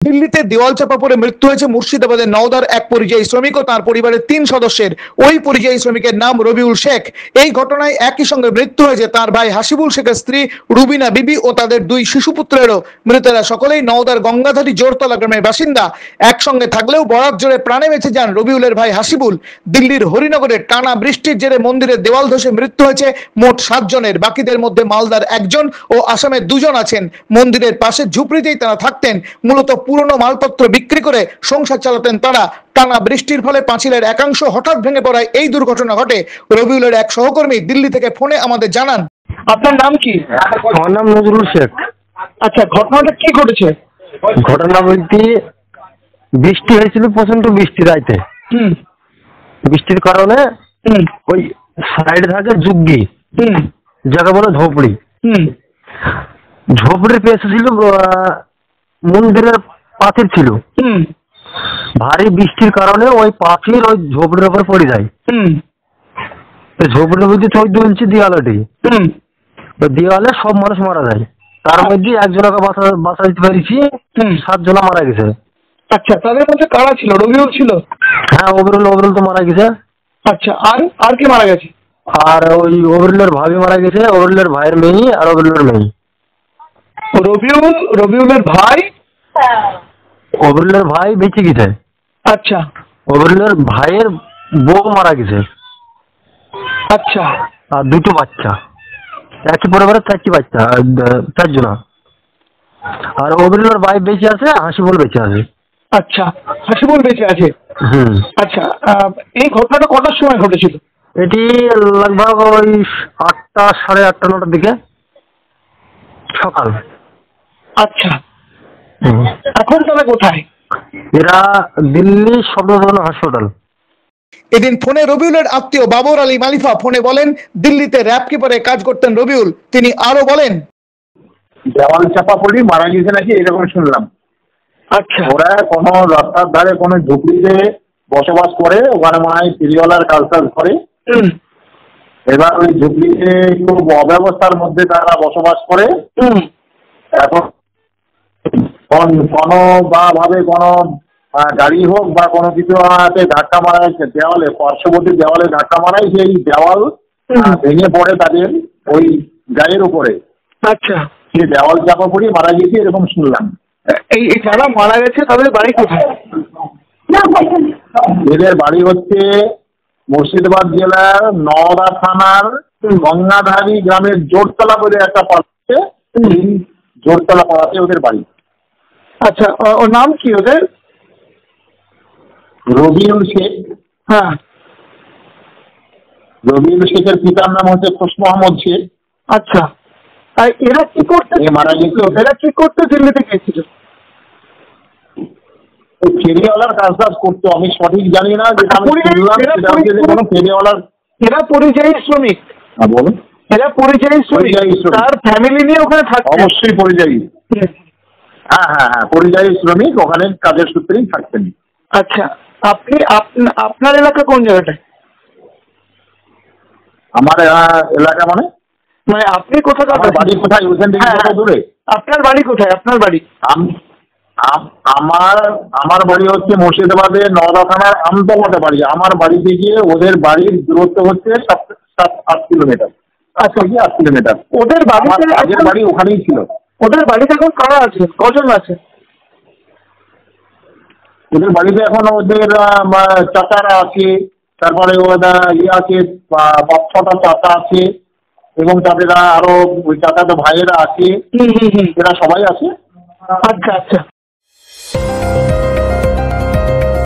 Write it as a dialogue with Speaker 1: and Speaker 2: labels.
Speaker 1: দিল্লিতে দেওয়াল চাপা পড়ে মৃত্যু হয়েছে মুর্শিদাবাদের নওদার এক পরিযায়ী শ্রমিক ও তার পরিবারের 3 সদস্যের। ওই পরিযায়ী শ্রমিকের নাম রবিউল শেখ। এই ঘটনায় একই সঙ্গে মৃত্যু হয়েছে তার ভাই হাসিবুল শেখের স্ত্রী রুবিনা বিবি ও তাদের 2 শিশুপুত্রেরও। মৃতেরা সকলেই নওদার গঙ্গাধারী জোরতলা গ্রামের বাসিন্দা। একসঙ্গে থাকলেও বরাত জোরে প্রাণে বেঁচে যান রবিউলের ভাই হাসিবুল। দিল্লির হরিনগরে টানা বৃষ্টির জেরে মন্দিরের দেওয়াল ধসে মৃত্যু হয়েছে মোট 7 জনের। বাকিদের মধ্যে মালদার 1 জন ও আসামের 2 জন আছেন। মন্দিরের পাশে ঝুপড়িতেই তারা থাকতেন। মূলত পুরনো মালপত্র বিক্রি করে সংসার চালাতেন তারা। টানা বৃষ্টির ফলে পাঁচিলের একাংশ হঠাৎ ভেঙে পড়ায় এই দুর্ঘটনা ঘটে। রবিউলের এক সহকর্মী দিল্লি থেকে ফোনে আমাদের জানান। আপনার নাম কি?
Speaker 2: আমার নাম নজরুল শেখ।
Speaker 1: আচ্ছা, ঘটনাটা কি ঘটেছে?
Speaker 2: ঘটনা বলতে বৃষ্টি হয়েছিল, প্রচন্ড বৃষ্টি রাইতে। বৃষ্টির কারণে ওই সাইডে থাকে যুগ্গি, যাকে বলে ঝোপড়ি। ঝোপড়ির পেছে ছিল মন্দিরের পাঁচিল ছিল। ভারী বৃষ্টির কারণে ওই পাঁচিল ওই ঝোপড়ির উপর পড়ে যায়। ঝোপড়ির মধ্যে 14 ইঞ্চি দেওয়ালটি, দেওয়ালে সব মানুষ মারা যায়। তার মধ্যে একজনকে বাঁচাইতে পেরেছি, 7 জন মারা গেছে।
Speaker 1: আচ্ছা, তাদের মধ্যে কারা ছিল? রবিউল ছিল?
Speaker 2: হ্যাঁ, ওবরুল তো মারা গেছে।
Speaker 1: আচ্ছা, আর কে মারা গেছে?
Speaker 2: আর ওই ওবরুলের ভাবি মারা গেছে, ওবরুলের ভাইয়ের মেয়ে আর ওবরুলের মেয়ে।
Speaker 1: রবিউলের ভাই?
Speaker 2: ওবরুলের ভাই বেঁচে গেছে।
Speaker 1: আচ্ছা।
Speaker 2: ওবরুলের ভাইয়ের বউ মারা গেছে।
Speaker 1: আচ্ছা।
Speaker 2: আর 2টো বাচ্চা, একই পরিবারের 4টি বাচ্চা, 4 জন। আর ওবরুলের ভাই বেঁচে আছে, হাসিবুল বেঁচে আছে।
Speaker 1: আচ্ছা, হাসিবুল বেঁচে আছে। আচ্ছা, এই ঘটনাটা কটার সময় ঘটেছিল?
Speaker 2: এটি লগভগ ওই 8টা, 8:30, 9টার দিকে সকাল।
Speaker 1: আচ্ছা, এখন তারা কোথায়?
Speaker 2: এরা দিল্লি সদর হাসপাতাল।
Speaker 1: এদিন ফোনে রবিউলের আত্মীয় বাবর আলী মালিফা ফোনে বলেন, দিল্লিতে র্যাব কিপারে কাজ করতেন রবিউল। তিনি আরো বলেন,
Speaker 3: দেওয়াল চাপা পড়ে মারা গেছে নাকি এরকম শুনলাম।
Speaker 1: আচ্ছা।
Speaker 3: ওরা কোনো রাস্তার ধারে কোনো ঝুপড়িতে বসবাস করে, ওখানে মনে হয় ফেরিওয়ালার কাজ করে। এবার ওই ঝুপড়িতে খুব অব্যবস্থার মধ্যে তারা বসবাস করে। এখন কোনো গাড়ি হোক বা কোনো কিছু ধাক্কা মারা যাচ্ছে, দেওয়ালে পার্শ্ববর্তী দেওয়ালে ধাক্কা মারায়, সেই দেওয়াল ভেঙে পড়ে তাদের ওই গায়ের উপরে।
Speaker 1: আচ্ছা,
Speaker 3: সে দেওয়াল চাপা পড়ে মারা গেছে এরকম শুনলাম।
Speaker 1: এই যারা মারা গেছে তাদের বাড়ি কোথায়?
Speaker 3: এদের বাড়ি হচ্ছে মুর্শিদাবাদ জেলার নওদা থানার গঙ্গাধারী গ্রামের জোরতলা বলে একটা পাড়াতে, জোরতলা পাড়াতে ওদের বাড়ি।
Speaker 1: আচ্ছা, ওর নাম কি ওদের?
Speaker 3: রবিউল শেখ।
Speaker 1: হ্যাঁ,
Speaker 3: রবিউল শেখের পিতার নাম হচ্ছে খোশ মোহাম্মদ শেখ।
Speaker 1: আচ্ছা, আর এরা কি করতে
Speaker 3: মারা গেছিল?
Speaker 1: এরা কি করতে দিল্লিতে গেছিল?
Speaker 3: ফেরিওয়ালার কাজ করতো, আমি সঠিক জানি না। যেটা আমি শুনলাম সেটা হচ্ছে যে কোনো ফেরিওয়ালার।
Speaker 1: এরা পরিযায়ী শ্রমিক।
Speaker 3: বলুন।
Speaker 1: এরা পরিযায়ী শ্রমিক, তার ফ্যামিলি নিয়ে ওখানে থাকে?
Speaker 3: অবশ্যই পরিযায়ী। হ্যাঁ, পরিযায়ী শ্রমিক, ওখানে কাজের সূত্রেই থাকতেন।
Speaker 1: আচ্ছা, আপনার এলাকা কোন জায়গাটায়?
Speaker 3: আমার এলাকা মানে
Speaker 1: আপনি কোথায়?
Speaker 3: আমার বাড়ি কোথায়? ওখান থেকে কত দূরে?
Speaker 1: আপনার বাড়ি কোথায়? আপনার বাড়ি?
Speaker 3: আমার বাড়ি হচ্ছে মুর্শিদাবাদের নওদা থানার আমতলাতে বাড়ি। আমার বাড়ি থেকে ওদের বাড়ির দূরত্ব হচ্ছে 7-8 কিলোমিটার। 8 কিলোমিটার।
Speaker 1: ওদের
Speaker 3: আগের বাড়ি ওখানেই ছিল।
Speaker 1: ওদের বাড়িতে এখন কারা আছে? কজন আছে?
Speaker 3: ওদের বাড়িতে এখন ওদের চাচারা আছে, তারপরে ওদের আছে 5-6টা চাচা আছে, এবং তাদের আরো ওই চাচাতো ভাইয়েরা আছে, এরা সবাই আছে।
Speaker 1: আচ্ছা।